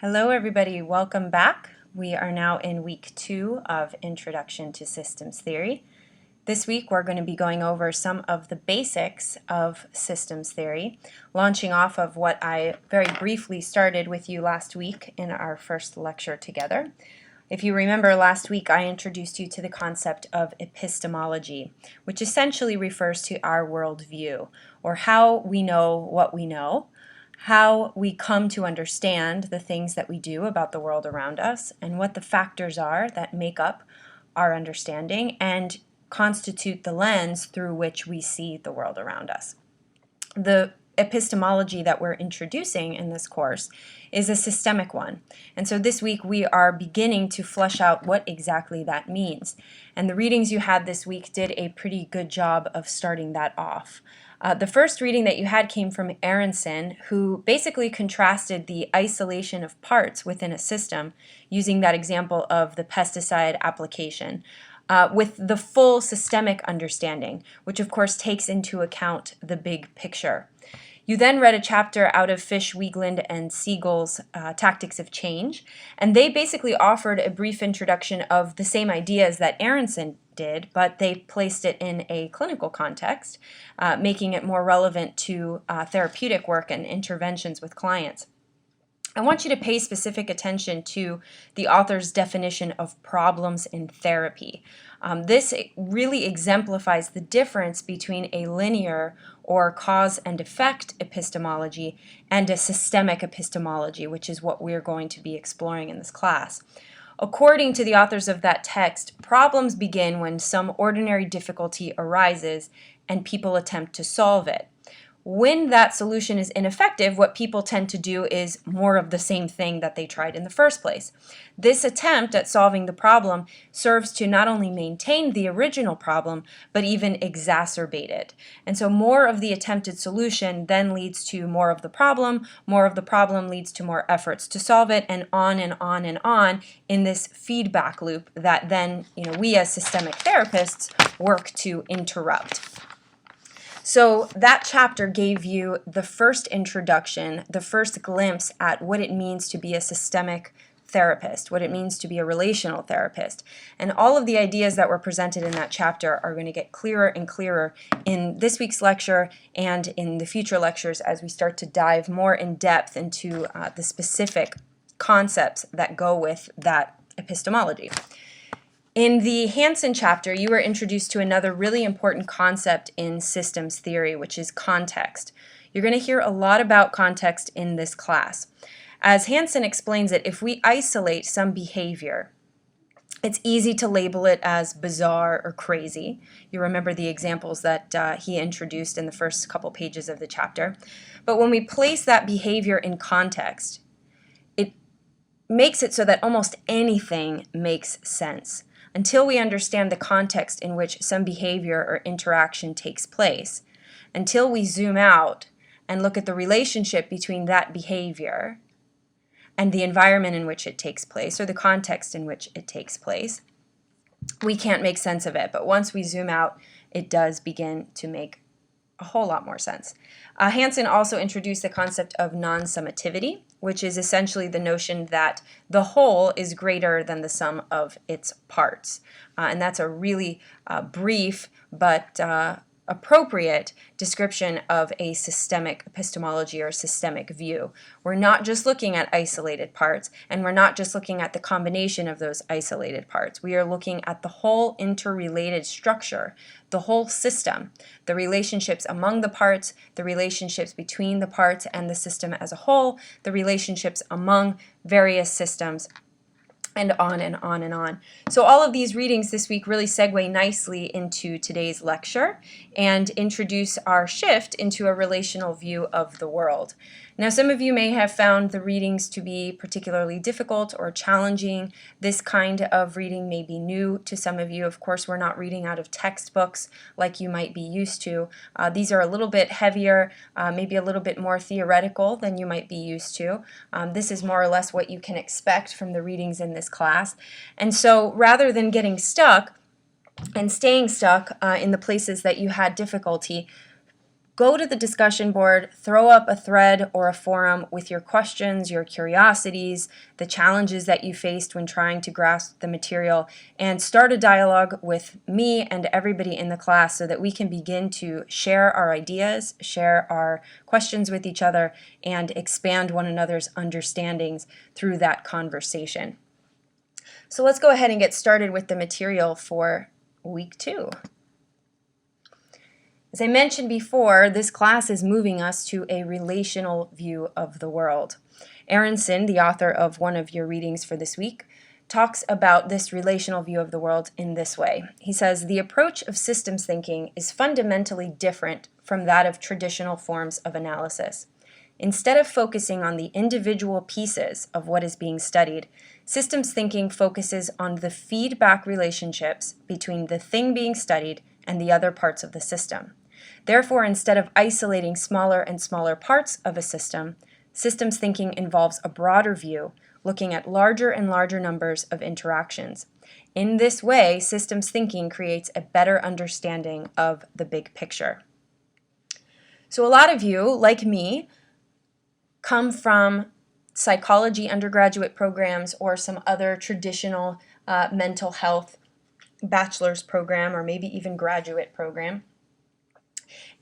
Hello everybody, welcome back. We are now in week 2 of Introduction to Systems Theory. This week we're going to be going over some of the basics of systems theory, launching off of what I very briefly started with you last week in our first lecture together. If you remember last week I introduced you to the concept of epistemology, which essentially refers to our worldview, or how we know what we know, how we come to understand the things that we do about the world around us, and what the factors are that make up our understanding and constitute the lens through which we see the world around us. The epistemology that we're introducing in this course is a systemic one. And so this week we are beginning to flesh out what exactly that means. And the readings you had this week did a pretty good job of starting that off. The first reading that you had came from Aronson, who basically contrasted the isolation of parts within a system, using that example of the pesticide application, with the full systemic understanding, which of course takes into account the big picture. You then read a chapter out of Fish, Wiegand, and Siegel's Tactics of Change, and they basically offered a brief introduction of the same ideas that Aronson did, but they placed it in a clinical context, making it more relevant to therapeutic work and interventions with clients. I want you to pay specific attention to the author's definition of problems in therapy. This really exemplifies the difference between a linear or cause and effect epistemology and a systemic epistemology, which is what we're going to be exploring in this class. According to the authors of that text, problems begin when some ordinary difficulty arises and people attempt to solve it. When that solution is ineffective, what people tend to do is more of the same thing that they tried in the first place. This attempt at solving the problem serves to not only maintain the original problem, but even exacerbate it. And so more of the attempted solution then leads to more of the problem leads to more efforts to solve it, and on and on and on in this feedback loop that then, we as systemic therapists work to interrupt. So that chapter gave you the first introduction, the first glimpse at what it means to be a systemic therapist, what it means to be a relational therapist. And all of the ideas that were presented in that chapter are going to get clearer and clearer in this week's lecture and in the future lectures as we start to dive more in depth into the specific concepts that go with that epistemology. In the Hansen chapter, you were introduced to another really important concept in systems theory, which is context. You're going to hear a lot about context in this class. As Hansen explains it, if we isolate some behavior, it's easy to label it as bizarre or crazy. You remember the examples that he introduced in the first couple pages of the chapter. But when we place that behavior in context, it makes it so that almost anything makes sense. Until we understand the context in which some behavior or interaction takes place, until we zoom out and look at the relationship between that behavior and the environment in which it takes place, or the context in which it takes place, we can't make sense of it. But once we zoom out, it does begin to make a whole lot more sense. Hansen also introduced the concept of non-summativity, which is essentially the notion that the whole is greater than the sum of its parts. And that's a really brief but appropriate description of a systemic epistemology or systemic view. We're not just looking at isolated parts, and we're not just looking at the combination of those isolated parts. We are looking at the whole interrelated structure, the whole system, the relationships among the parts, the relationships between the parts and the system as a whole, the relationships among various systems, and on and on and on. So all of these readings this week really segue nicely into today's lecture and introduce our shift into a relational view of the world. Now, some of you may have found the readings to be particularly difficult or challenging. This kind of reading may be new to some of you. Of course, we're not reading out of textbooks like you might be used to. These are a little bit heavier, maybe a little bit more theoretical than you might be used to. This is more or less what you can expect from the readings in this class. And so rather than getting stuck and staying stuck in the places that you had difficulty, go to the discussion board, throw up a thread or a forum with your questions, your curiosities, the challenges that you faced when trying to grasp the material, and start a dialogue with me and everybody in the class so that we can begin to share our ideas, share our questions with each other, and expand one another's understandings through that conversation. So let's go ahead and get started with the material for week 2. As I mentioned before, this class is moving us to a relational view of the world. Aronson, the author of one of your readings for this week, talks about this relational view of the world in this way. He says, the approach of systems thinking is fundamentally different from that of traditional forms of analysis. Instead of focusing on the individual pieces of what is being studied, systems thinking focuses on the feedback relationships between the thing being studied and the other parts of the system. Therefore, instead of isolating smaller and smaller parts of a system, systems thinking involves a broader view, looking at larger and larger numbers of interactions. In this way, systems thinking creates a better understanding of the big picture. So a lot of you, like me, come from psychology undergraduate programs or some other traditional mental health bachelor's program or maybe even graduate program.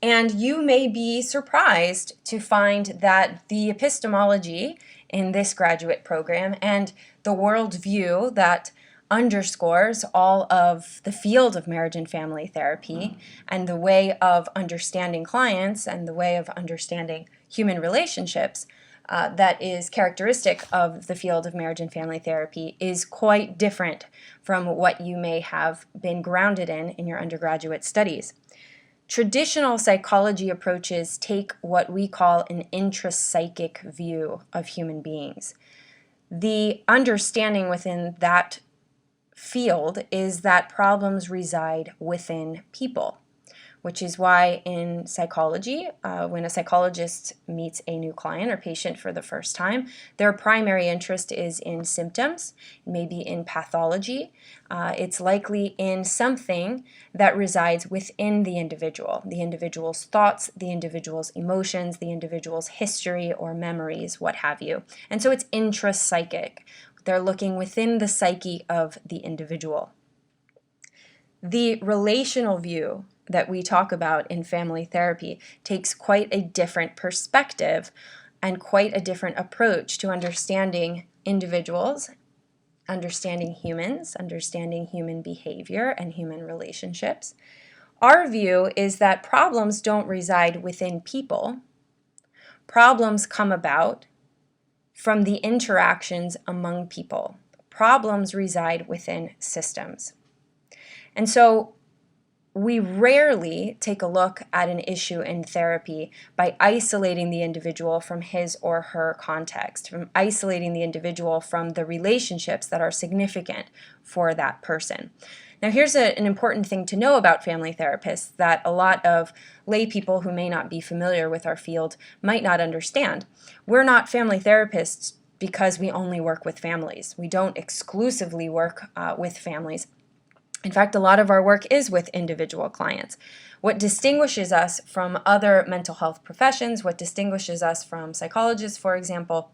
And you may be surprised to find that the epistemology in this graduate program and the worldview that underscores all of the field of marriage and family therapy and the way of understanding clients and the way of understanding human relationships that is characteristic of the field of marriage and family therapy is quite different from what you may have been grounded in your undergraduate studies. Traditional psychology approaches take what we call an intrapsychic view of human beings. The understanding within that field is that problems reside within people, which is why in psychology, when a psychologist meets a new client or patient for the first time, their primary interest is in symptoms, maybe in pathology. It's likely in something that resides within the individual's thoughts, the individual's emotions, the individual's history or memories, what have you. And so it's intrapsychic. They're looking within the psyche of the individual. The relational view that we talk about in family therapy takes quite a different perspective and quite a different approach to understanding individuals, understanding humans, understanding human behavior and human relationships. Our view is that problems don't reside within people. Problems come about from the interactions among people. Problems reside within systems. And so we rarely take a look at an issue in therapy by isolating the individual from his or her context, from isolating the individual from the relationships that are significant for that person. Now, here's an important thing to know about family therapists that a lot of lay people who may not be familiar with our field might not understand. We're not family therapists because we only work with families. We don't exclusively work with families. In fact, a lot of our work is with individual clients. What distinguishes us from other mental health professions, what distinguishes us from psychologists, for example,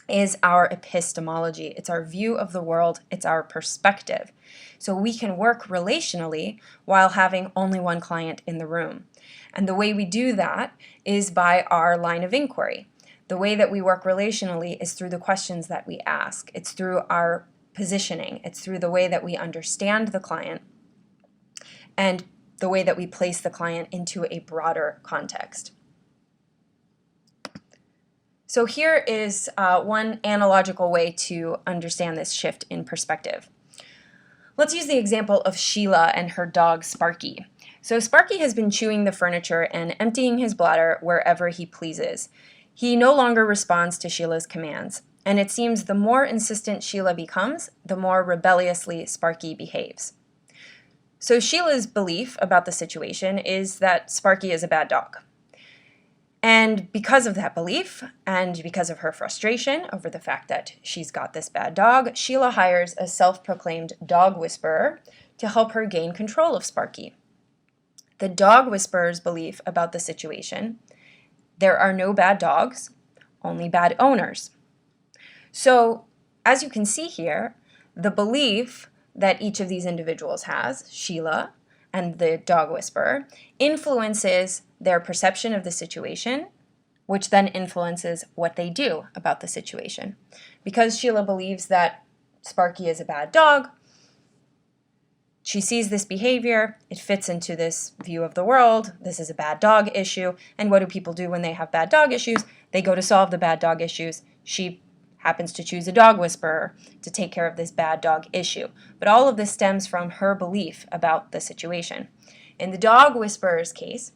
is our epistemology. It's our view of the world. It's our perspective. So we can work relationally while having only one client in the room. And the way we do that is by our line of inquiry. The way that we work relationally is through the questions that we ask. It's through our positioning. It's through the way that we understand the client and the way that we place the client into a broader context. So here is one analogical way to understand this shift in perspective. Let's use the example of Sheila and her dog Sparky. So Sparky has been chewing the furniture and emptying his bladder wherever he pleases. He no longer responds to Sheila's commands. And it seems the more insistent Sheila becomes, the more rebelliously Sparky behaves. So Sheila's belief about the situation is that Sparky is a bad dog. And because of that belief, and because of her frustration over the fact that she's got this bad dog, Sheila hires a self-proclaimed dog whisperer to help her gain control of Sparky. The dog whisperer's belief about the situation: there are no bad dogs, only bad owners. So, as you can see here, the belief that each of these individuals has, Sheila and the dog whisperer, influences their perception of the situation, which then influences what they do about the situation. Because Sheila believes that Sparky is a bad dog, she sees this behavior, it fits into this view of the world, this is a bad dog issue, and what do people do when they have bad dog issues? They go to solve the bad dog issues. She happens to choose a dog whisperer to take care of this bad dog issue. But all of this stems from her belief about the situation. In the dog whisperer's case,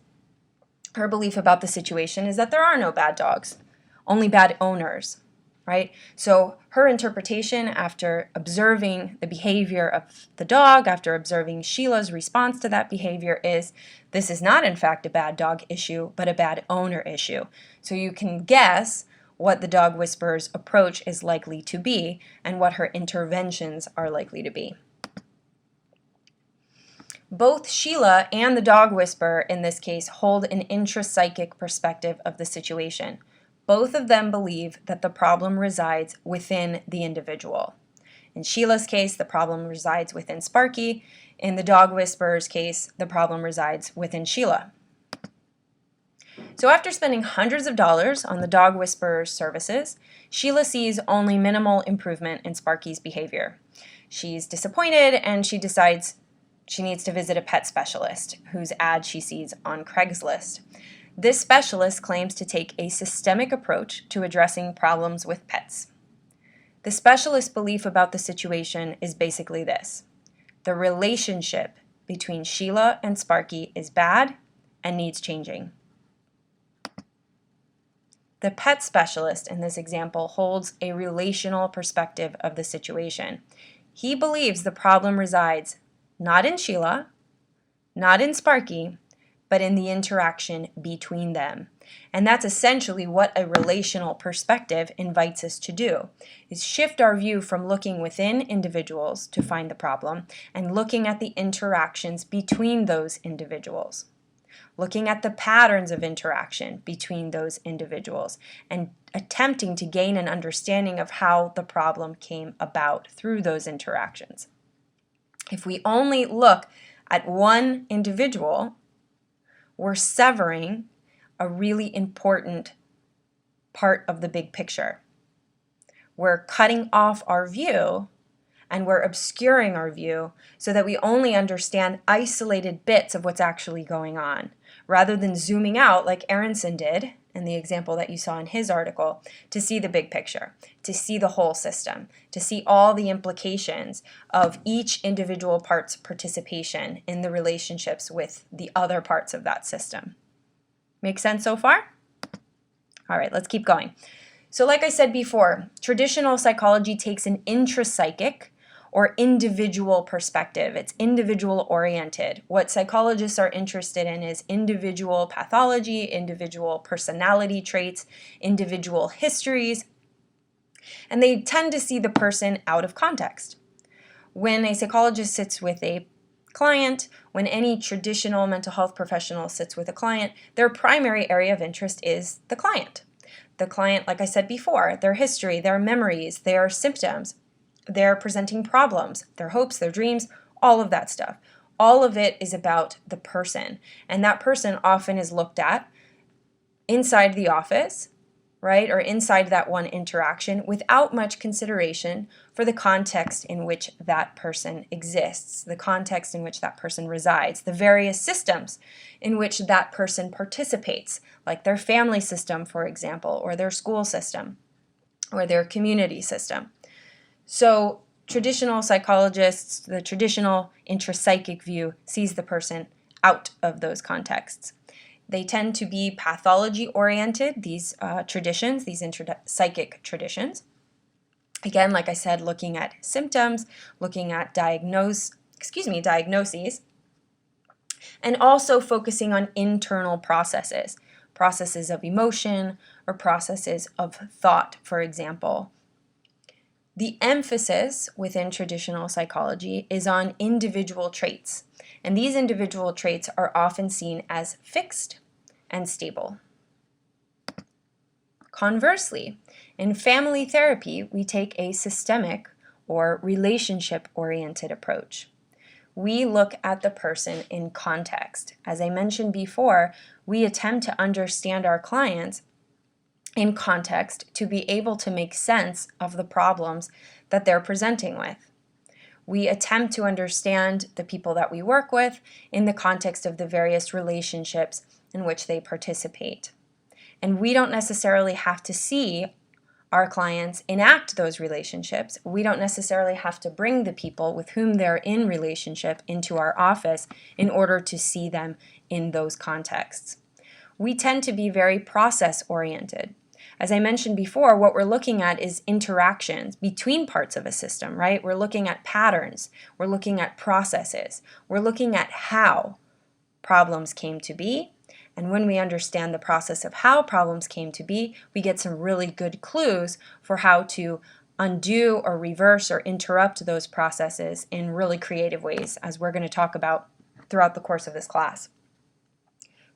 her belief about the situation is that there are no bad dogs, only bad owners, right? So her interpretation after observing the behavior of the dog, after observing Sheila's response to that behavior is, this is not in fact a bad dog issue, but a bad owner issue. So you can guess what the dog whisperer's approach is likely to be and what her interventions are likely to be. Both Sheila and the dog whisperer in this case hold an intrapsychic perspective of the situation. Both of them believe that the problem resides within the individual. In Sheila's case, the problem resides within Sparky. In the dog whisperer's case, the problem resides within Sheila. So after spending hundreds of dollars on the dog whisperer's services, Sheila sees only minimal improvement in Sparky's behavior. She's disappointed and she decides she needs to visit a pet specialist whose ad she sees on Craigslist. This specialist claims to take a systemic approach to addressing problems with pets. The specialist's belief about the situation is basically this: the relationship between Sheila and Sparky is bad and needs changing. The pet specialist in this example holds a relational perspective of the situation. He believes the problem resides not in Sheila, not in Sparky, but in the interaction between them. And that's essentially what a relational perspective invites us to do, is shift our view from looking within individuals to find the problem and looking at the interactions between those individuals, looking at the patterns of interaction between those individuals, and attempting to gain an understanding of how the problem came about through those interactions. If we only look at one individual, we're severing a really important part of the big picture. We're cutting off our view and we're obscuring our view so that we only understand isolated bits of what's actually going on, rather than zooming out like Aronson did in the example that you saw in his article, to see the big picture, to see the whole system, to see all the implications of each individual part's participation in the relationships with the other parts of that system. Make sense so far? All right, let's keep going. So like I said before, traditional psychology takes an intrapsychic or individual perspective. It's individual oriented. What psychologists are interested in is individual pathology, individual personality traits, individual histories, and they tend to see the person out of context. When a psychologist sits with a client, when any traditional mental health professional sits with a client, their primary area of interest is the client. The client, like I said before, their history, their memories, their symptoms, their presenting problems, their hopes, their dreams, all of that stuff. All of it is about the person. And that person often is looked at inside the office, right, or inside that one interaction without much consideration for the context in which that person exists, the context in which that person resides, the various systems in which that person participates, like their family system, for example, or their school system, or their community system. So traditional psychologists, the traditional intrapsychic view, sees the person out of those contexts. They tend to be pathology-oriented, these traditions, these intrapsychic traditions. Again, like I said, looking at symptoms, looking at diagnoses, and also focusing on internal processes, processes of emotion or processes of thought, for example. The emphasis within traditional psychology is on individual traits, and these individual traits are often seen as fixed and stable. Conversely, in family therapy, we take a systemic or relationship-oriented approach. We look at the person in context. As I mentioned before, we attempt to understand our clients in context to be able to make sense of the problems that they're presenting with. We attempt to understand the people that we work with in the context of the various relationships in which they participate. And we don't necessarily have to see our clients enact those relationships. We don't necessarily have to bring the people with whom they're in relationship into our office in order to see them in those contexts. We tend to be very process-oriented. As I mentioned before, what we're looking at is interactions between parts of a system, right? We're looking at patterns. We're looking at processes. We're looking at how problems came to be. And when we understand the process of how problems came to be, we get some really good clues for how to undo or reverse or interrupt those processes in really creative ways, as we're going to talk about throughout the course of this class.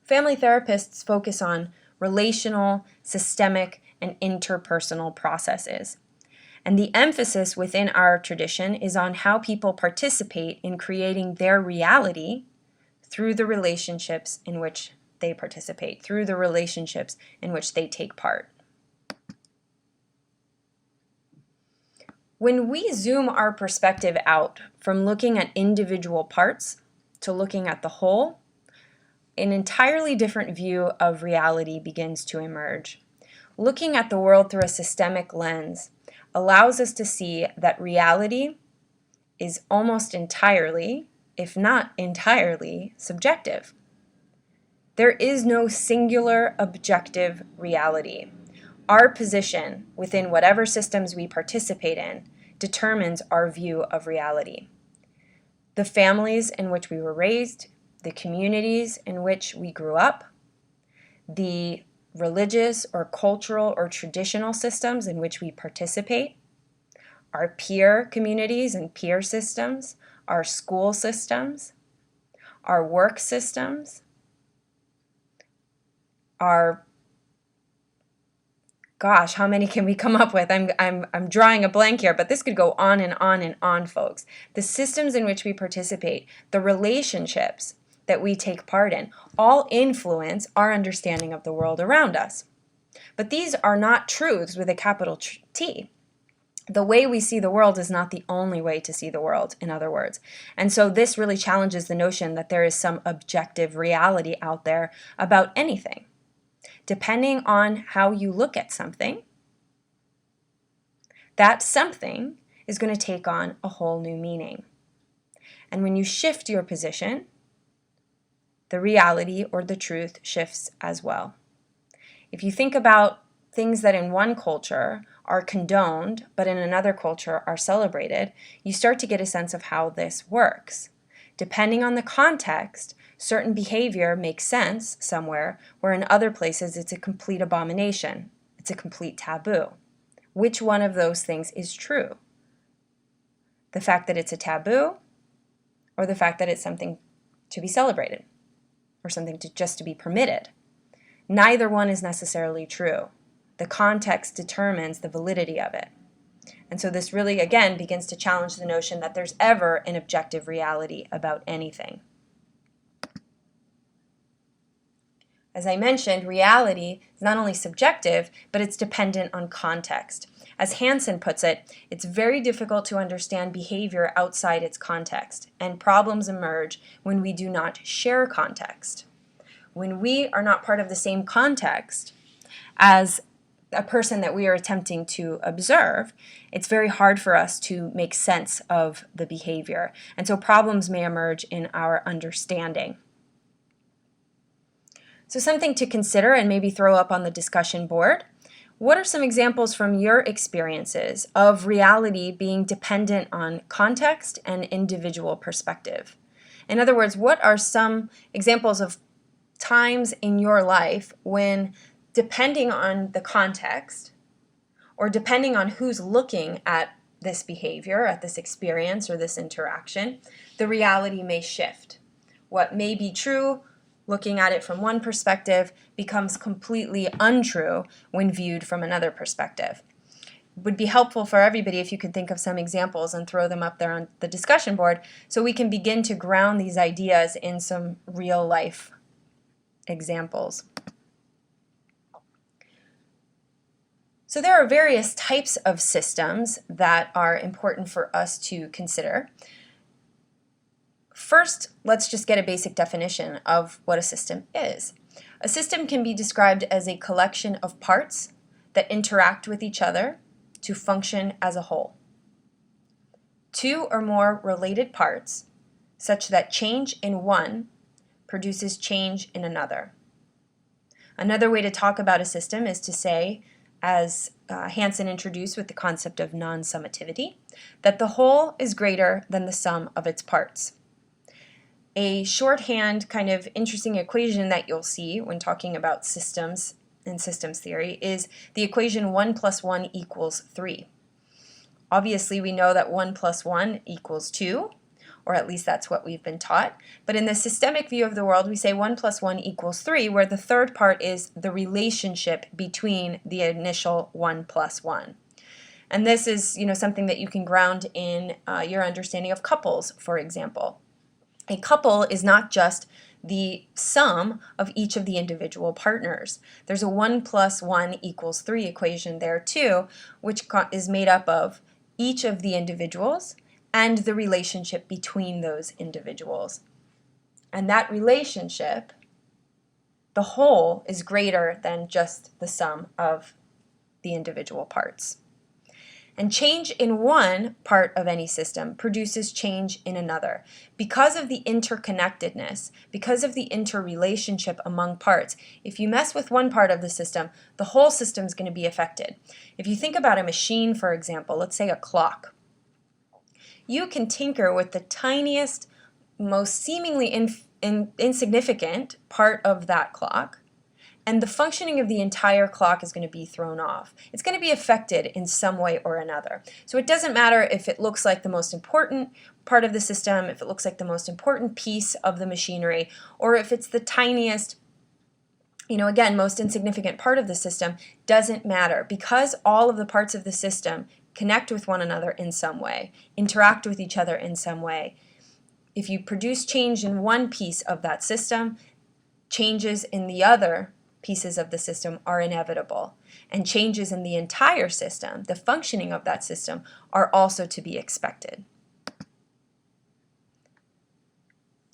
Family therapists focus on relational, systemic, and interpersonal processes. And the emphasis within our tradition is on how people participate in creating their reality through the relationships in which they participate, through the relationships in which they take part. When we zoom our perspective out from looking at individual parts to looking at the whole, an entirely different view of reality begins to emerge. Looking at the world through a systemic lens allows us to see that reality is almost entirely, if not entirely, subjective. There is no singular objective reality. Our position within whatever systems we participate in determines our view of reality. The families in which we were raised, the communities in which we grew up, the religious or cultural or traditional systems in which we participate, our peer communities and peer systems, our school systems, our work systems, our, gosh, how many can we come up with? I'm drawing a blank here, but this could go on and on and on, folks. The systems in which we participate, the relationships that we take part in, all influence our understanding of the world around us. But these are not truths with a capital T. The way we see the world is not the only way to see the world, in other words. And so this really challenges the notion that there is some objective reality out there about anything. Depending on how you look at something, that something is going to take on a whole new meaning. And when you shift your position, the reality or the truth shifts as well. If you think about things that in one culture are condoned, but in another culture are celebrated, you start to get a sense of how this works. Depending on the context, certain behavior makes sense somewhere, where in other places it's a complete abomination. It's a complete taboo. Which one of those things is true? The fact that it's a taboo, or the fact that it's something to be celebrated, or something just to be permitted? Neither one is necessarily true. The context determines the validity of it. And so this really, again, begins to challenge the notion that there's ever an objective reality about anything. As I mentioned, reality is not only subjective, but it's dependent on context. As Hansen puts it, it's very difficult to understand behavior outside its context, and problems emerge when we do not share context. When we are not part of the same context as a person that we are attempting to observe, it's very hard for us to make sense of the behavior. And so problems may emerge in our understanding. So something to consider and maybe throw up on the discussion board. What are some examples from your experiences of reality being dependent on context and individual perspective? In other words, what are some examples of times in your life when, depending on the context or depending on who's looking at this behavior, at this experience or this interaction, the reality may shift. What may be true, looking at it from one perspective, becomes completely untrue when viewed from another perspective. It would be helpful for everybody if you could think of some examples and throw them up there on the discussion board so we can begin to ground these ideas in some real life examples. So there are various types of systems that are important for us to consider. First, let's just get a basic definition of what a system is. A system can be described as a collection of parts that interact with each other to function as a whole. Two or more related parts, such that change in one produces change in another. Another way to talk about a system is to say, as Hansen introduced with the concept of non-summativity, that the whole is greater than the sum of its parts. A shorthand kind of interesting equation that you'll see when talking about systems in systems theory is the equation 1 + 1 = 3. Obviously, we know that 1 + 1 = 2, or at least that's what we've been taught. But in the systemic view of the world, we say 1 + 1 = 3, where the third part is the relationship between the initial 1 + 1. And this is, something that you can ground in your understanding of couples, for example. A couple is not just the sum of each of the individual partners. There's a 1 + 1 = 3 equation there too, which is made up of each of the individuals and the relationship between those individuals. And that relationship, the whole, is greater than just the sum of the individual parts. And change in one part of any system produces change in another. Because of the interconnectedness, because of the interrelationship among parts, if you mess with one part of the system, the whole system is going to be affected. If you think about a machine, for example, let's say a clock, you can tinker with the tiniest, most seemingly insignificant part of that clock, and the functioning of the entire clock is going to be thrown off. It's going to be affected in some way or another. So it doesn't matter if it looks like the most important part of the system, if it looks like the most important piece of the machinery, or if it's the tiniest, again, most insignificant part of the system, doesn't matter. Because all of the parts of the system connect with one another in some way, interact with each other in some way. If you produce change in one piece of that system, changes in the other pieces of the system are inevitable. And changes in the entire system, the functioning of that system, are also to be expected.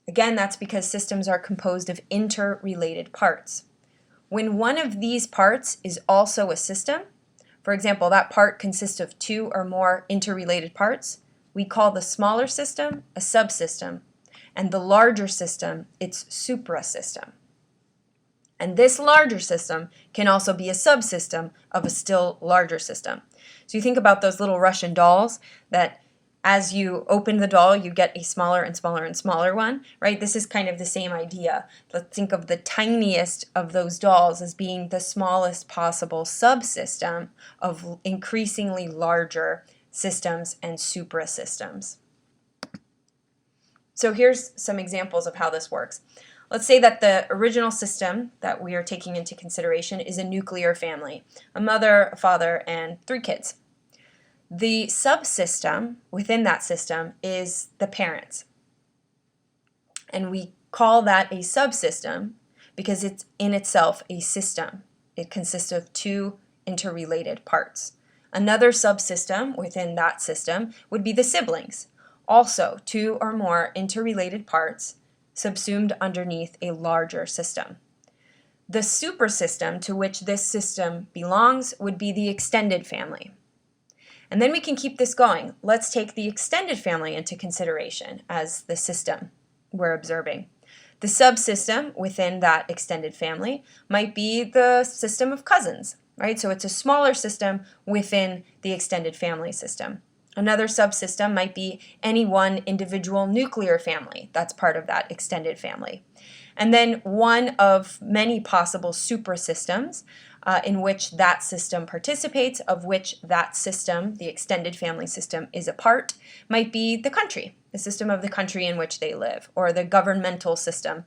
Again, that's because systems are composed of interrelated parts. When one of these parts is also a system, for example, that part consists of two or more interrelated parts, we call the smaller system a subsystem, and the larger system its suprasystem. And this larger system can also be a subsystem of a still larger system. So you think about those little Russian dolls that as you open the doll, you get a smaller and smaller and smaller one, right? This is kind of the same idea. Let's think of the tiniest of those dolls as being the smallest possible subsystem of increasingly larger systems and suprasystems. So here's some examples of how this works. Let's say that the original system that we are taking into consideration is a nuclear family, a mother, a father, and 3 kids. The subsystem within that system is the parents. And we call that a subsystem because it's in itself a system. It consists of 2 interrelated parts. Another subsystem within that system would be the siblings, also 2 or more interrelated parts subsumed underneath a larger system. The supersystem to which this system belongs would be the extended family. And then we can keep this going. Let's take the extended family into consideration as the system we're observing. The subsystem within that extended family might be the system of cousins, right? So it's a smaller system within the extended family system. Another subsystem might be any one individual nuclear family that's part of that extended family. And then one of many possible suprasystems in which that system participates, of which that system, the extended family system, is a part, might be the country, the system of the country in which they live, or the governmental system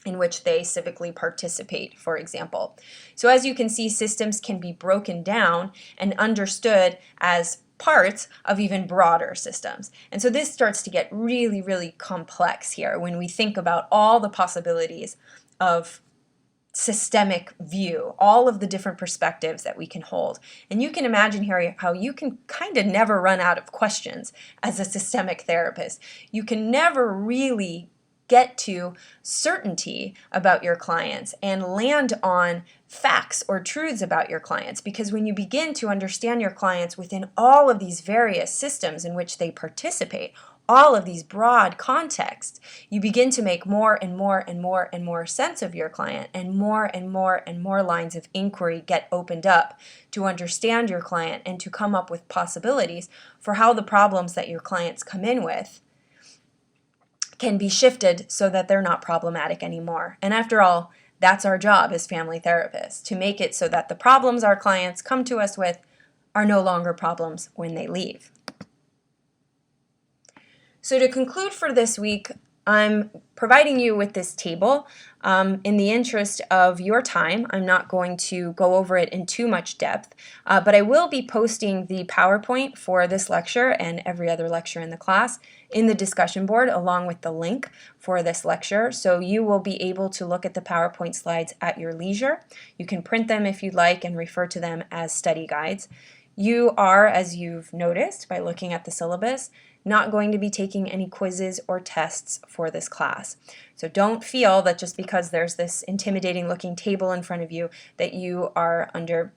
in which they civically participate, for example. So as you can see, systems can be broken down and understood as parts of even broader systems. And so this starts to get really, really complex here when we think about all the possibilities of systemic view, all of the different perspectives that we can hold. And you can imagine here how you can kind of never run out of questions as a systemic therapist. You can never really get to certainty about your clients and land on facts or truths about your clients, because when you begin to understand your clients within all of these various systems in which they participate, all of these broad contexts, you begin to make more and more and more and more sense of your client, and more and more lines of inquiry get opened up to understand your client and to come up with possibilities for how the problems that your clients come in with can be shifted so that they're not problematic anymore. And after all, that's our job as family therapists, to make it so that the problems our clients come to us with are no longer problems when they leave. So to conclude for this week, I'm providing you with this table. In the interest of your time, I'm not going to go over it in too much depth, but I will be posting the PowerPoint for this lecture and every other lecture in the class in the discussion board along with the link for this lecture. So you will be able to look at the PowerPoint slides at your leisure. You can print them if you'd like and refer to them as study guides. You are, as you've noticed by looking at the syllabus, not going to be taking any quizzes or tests for this class. So don't feel that just because there's this intimidating looking table in front of you that you are under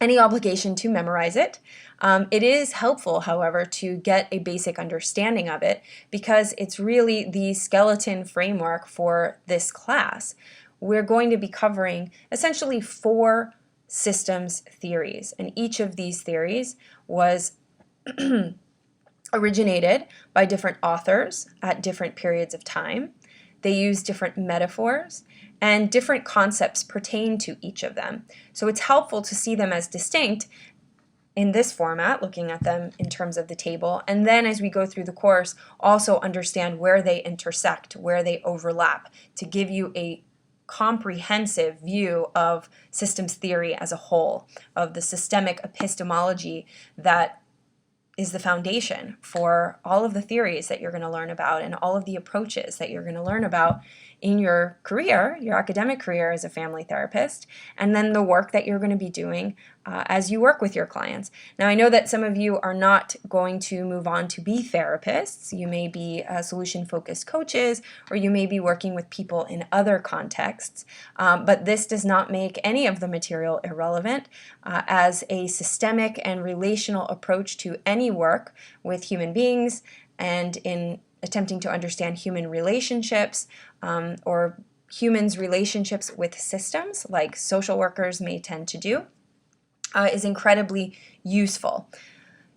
any obligation to memorize it. It is helpful, however, to get a basic understanding of it, because it's really the skeleton framework for this class. We're going to be covering essentially 4 systems theories, and each of these theories was originated by different authors at different periods of time. They use different metaphors, and different concepts pertain to each of them. So it's helpful to see them as distinct in this format, looking at them in terms of the table, and then as we go through the course, also understand where they intersect, where they overlap, to give you a comprehensive view of systems theory as a whole, of the systemic epistemology that is the foundation for all of the theories that you're going to learn about and all of the approaches that you're going to learn about in your career, your academic career as a family therapist, and then the work that you're going to be doing as you work with your clients. Now, I know that some of you are not going to move on to be therapists. You may be solution-focused coaches, or you may be working with people in other contexts, but this does not make any of the material irrelevant as a systemic and relational approach to any work with human beings and in attempting to understand human relationships or humans' relationships with systems, like social workers may tend to do, is incredibly useful.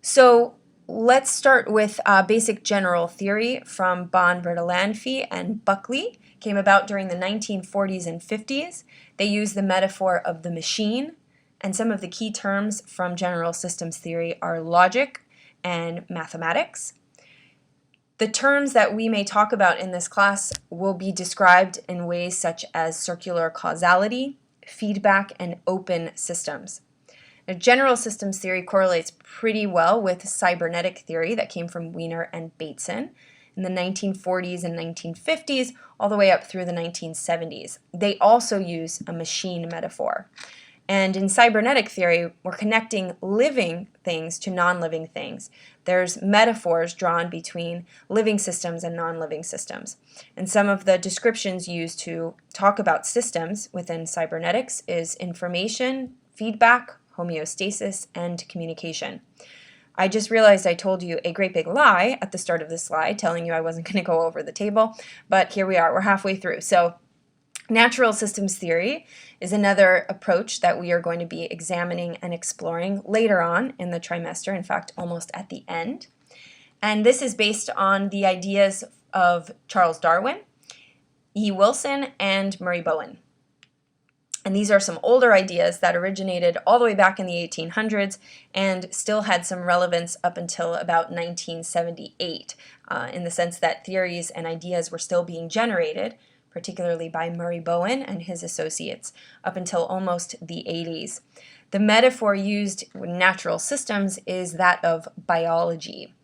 So let's start with basic general theory from Bon Bertalanffy and Buckley. Came about during the 1940s and 50s. They use the metaphor of the machine, and some of the key terms from general systems theory are logic and mathematics. The terms that we may talk about in this class will be described in ways such as circular causality, feedback, and open systems. Now, general systems theory correlates pretty well with cybernetic theory that came from Wiener and Bateson in the 1940s and 1950s, all the way up through the 1970s. They also use a machine metaphor. And in cybernetic theory, we're connecting living things to non-living things. There's metaphors drawn between living systems and non-living systems. And some of the descriptions used to talk about systems within cybernetics is information, feedback, homeostasis, and communication. I just realized I told you a great big lie at the start of this slide, telling you I wasn't going to go over the table, but here we are, we're halfway through. So natural systems theory is another approach that we are going to be examining and exploring later on in the trimester, in fact, almost at the end. And this is based on the ideas of Charles Darwin, E. Wilson, and Murray Bowen. And these are some older ideas that originated all the way back in the 1800s and still had some relevance up until about 1978, in the sense that theories and ideas were still being generated, particularly by Murray Bowen and his associates, up until almost the 80s. The metaphor used in natural systems is that of biology.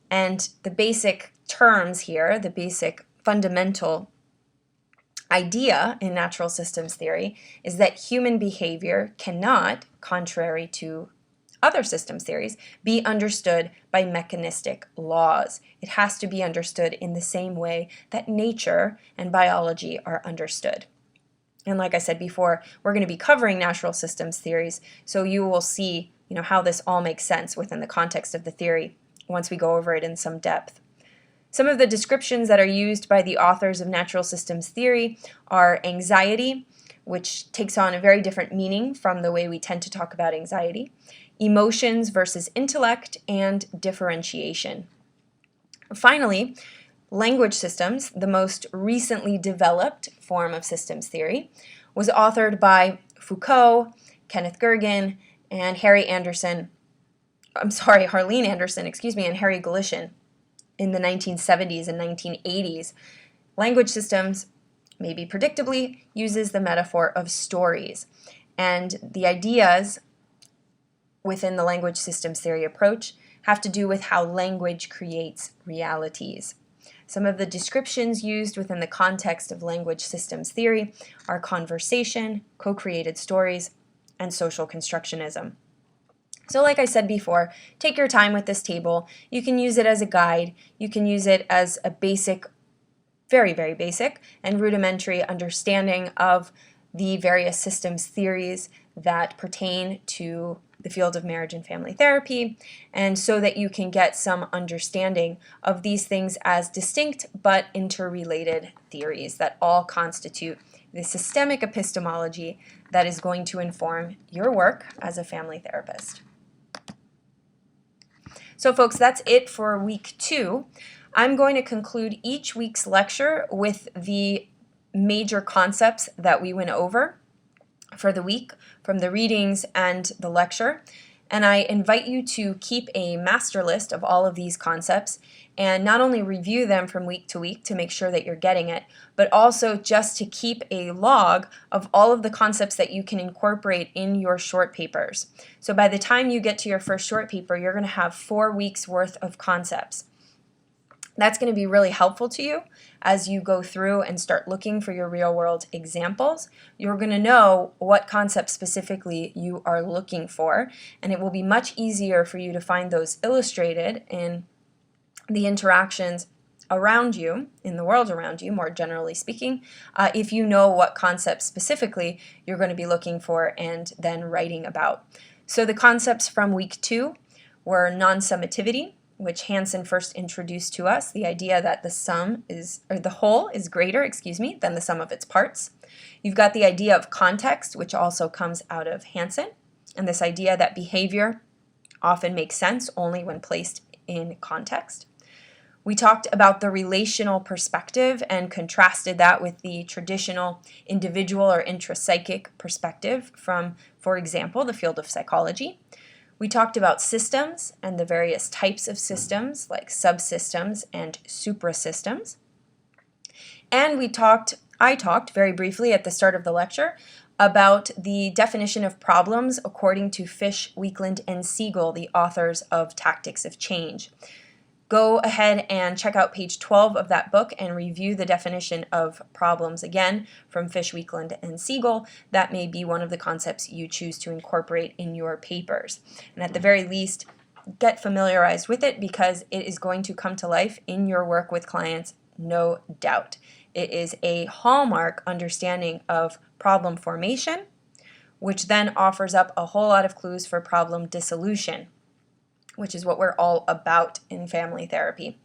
And the basic terms here, the basic fundamental idea in natural systems theory is that human behavior cannot, contrary to other systems theories, be understood by mechanistic laws. It has to be understood in the same way that nature and biology are understood. And like I said before, we're going to be covering natural systems theories, so you will see, how this all makes sense within the context of the theory once we go over it in some depth. Some of the descriptions that are used by the authors of natural systems theory are anxiety, which takes on a very different meaning from the way we tend to talk about anxiety, emotions versus intellect, and differentiation. Finally, language systems, the most recently developed form of systems theory, was authored by Foucault, Kenneth Gergen, and Harleen Anderson, and Harry Galishan in the 1970s and 1980s. Language systems, maybe predictably, uses the metaphor of stories. And the ideas within the language systems theory approach have to do with how language creates realities. Some of the descriptions used within the context of language systems theory are conversation, co-created stories, and social constructionism. So like I said before, take your time with this table. You can use it as a guide. You can use it as a basic, very, very basic and rudimentary understanding of the various systems theories that pertain to the field of marriage and family therapy, and so that you can get some understanding of these things as distinct but interrelated theories that all constitute the systemic epistemology that is going to inform your work as a family therapist. So folks, that's it for week 2. I'm going to conclude each week's lecture with the major concepts that we went over for the week from the readings and the lecture. And I invite you to keep a master list of all of these concepts and not only review them from week to week to make sure that you're getting it, but also just to keep a log of all of the concepts that you can incorporate in your short papers. So by the time you get to your first short paper, you're going to have 4 weeks worth of concepts. That's going to be really helpful to you as you go through and start looking for your real-world examples. You're going to know what concepts specifically you are looking for, and it will be much easier for you to find those illustrated in the interactions around you, in the world around you, more generally speaking, if you know what concepts specifically you're going to be looking for and then writing about. So the concepts from week 2 were non-summativity, which Hansen first introduced to us, the idea that the whole is greater, than the sum of its parts. You've got the idea of context, which also comes out of Hansen, and this idea that behavior often makes sense only when placed in context. We talked about the relational perspective and contrasted that with the traditional individual or intrapsychic perspective from, for example, the field of psychology. We talked about systems and the various types of systems like subsystems and suprasystems. And I talked very briefly at the start of the lecture about the definition of problems according to Fish, Weakland, and Siegel, the authors of Tactics of Change. Go ahead and check out page 12 of that book and review the definition of problems again from Fish, Weakland, and Siegel. That may be one of the concepts you choose to incorporate in your papers. And at the very least, get familiarized with it because it is going to come to life in your work with clients, no doubt. It is a hallmark understanding of problem formation, which then offers up a whole lot of clues for problem dissolution, which is what we're all about in family therapy.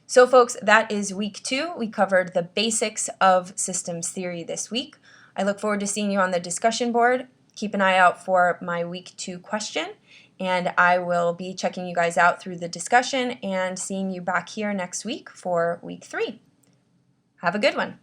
So folks, that is week 2. We covered the basics of systems theory this week. I look forward to seeing you on the discussion board. Keep an eye out for my week 2 question, and I will be checking you guys out through the discussion and seeing you back here next week for week 3. Have a good one.